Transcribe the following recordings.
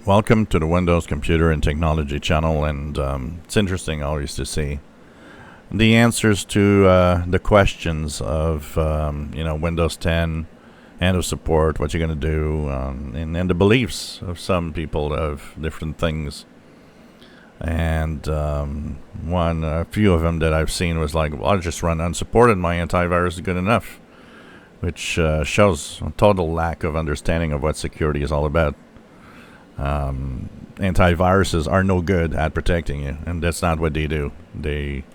Welcome to the Windows Computer and Technology channel, and it's interesting always to see the answers to the questions of Windows 10, end of support, what you're going to do, and the beliefs of some people of different things. And a few of them that I've seen was like, well, I'll just run unsupported, my antivirus is good enough, which shows a total lack of understanding of what security is all about. Antiviruses are no good at protecting you, and that's not what they do. They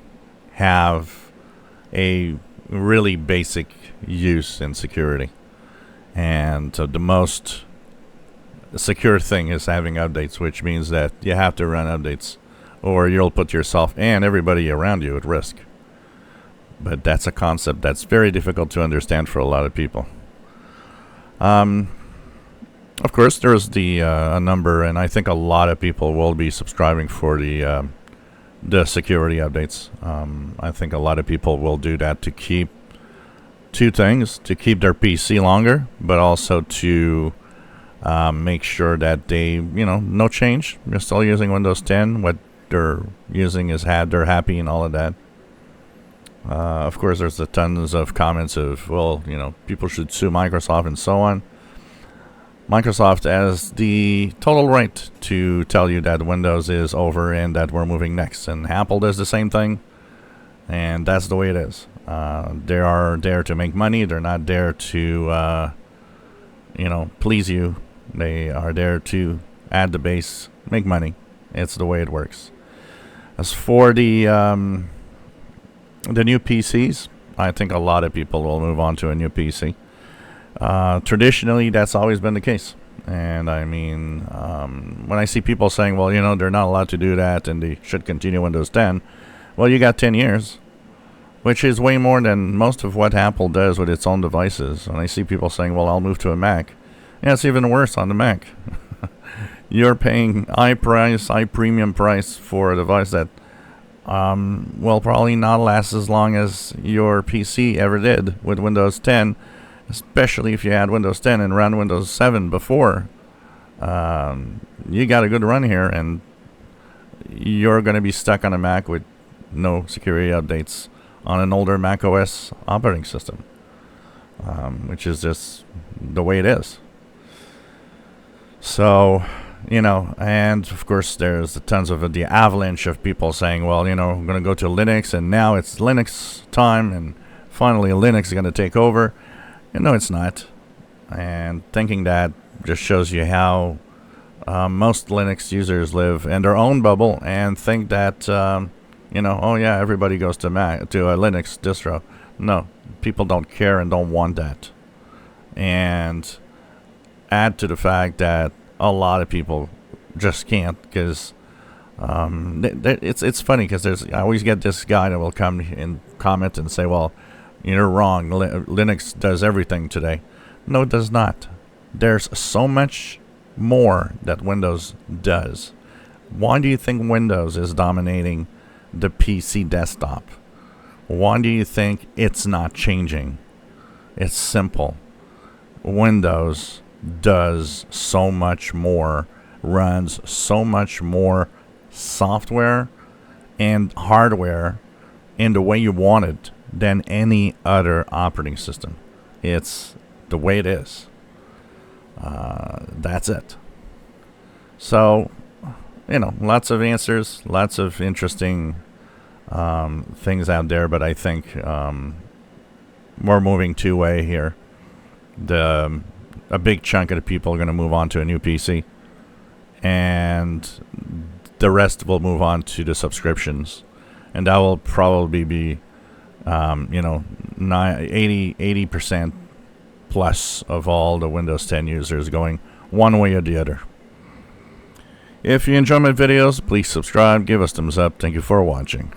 have a really basic use in security, and the most secure thing is having updates, which means that you have to run updates or you'll put yourself and everybody around you at risk. But that's a concept that's very difficult to understand for a lot of people. Of course, there's a number, and I think a lot of people will be subscribing for the security updates. I think a lot of people will do that to keep two things: to keep their PC longer, but also to make sure that they, no change. They're still using Windows 10. What they're using is they're happy and all of that. Of course, there's the tons of comments of, people should sue Microsoft and so on. Microsoft has the total right to tell you that Windows is over and that we're moving next. And Apple does the same thing. And that's the way it is. They are there to make money. They're not there to, please you. They are there to add the base, make money. It's the way it works. As for the new PCs, I think a lot of people will move on to a new PC. Traditionally, that's always been the case. And I mean, when I see people saying, well, they're not allowed to do that and they should continue Windows 10, well, you got 10 years, which is way more than most of what Apple does with its own devices. And I see people saying, well, I'll move to a Mac. Yeah, it's even worse on the Mac. You're paying high premium price for a device that will probably not last as long as your PC ever did with Windows 10. Especially if you had Windows 10 and ran Windows 7 before. You got a good run here, and you're going to be stuck on a Mac with no security updates on an older Mac OS operating system, which is just the way it is. So, and of course there's tons of the avalanche of people saying, well, I'm going to go to Linux, and now it's Linux time, and finally Linux is going to take over. No, it's not. And thinking that just shows you how most Linux users live in their own bubble and think that, everybody goes to a Linux distro. No, people don't care and don't want that. And add to the fact that a lot of people just can't, because it's funny because I always get this guy that will come and comment and say, well, you're wrong. Linux does everything today. No, it does not. There's so much more that Windows does. Why do you think Windows is dominating the PC desktop? Why do you think it's not changing? It's simple. Windows does so much more, runs so much more software and hardware in the way you want it than any other operating system. It's the way it is. That's it. So, lots of answers, lots of interesting things out there, but I think we're moving two-way here. A big chunk of the people are going to move on to a new PC, and the rest will move on to the subscriptions, and that will probably be 80% plus of all the Windows 10 users going one way or the other. If you enjoy my videos, please subscribe, give us thumbs up. Thank you for watching.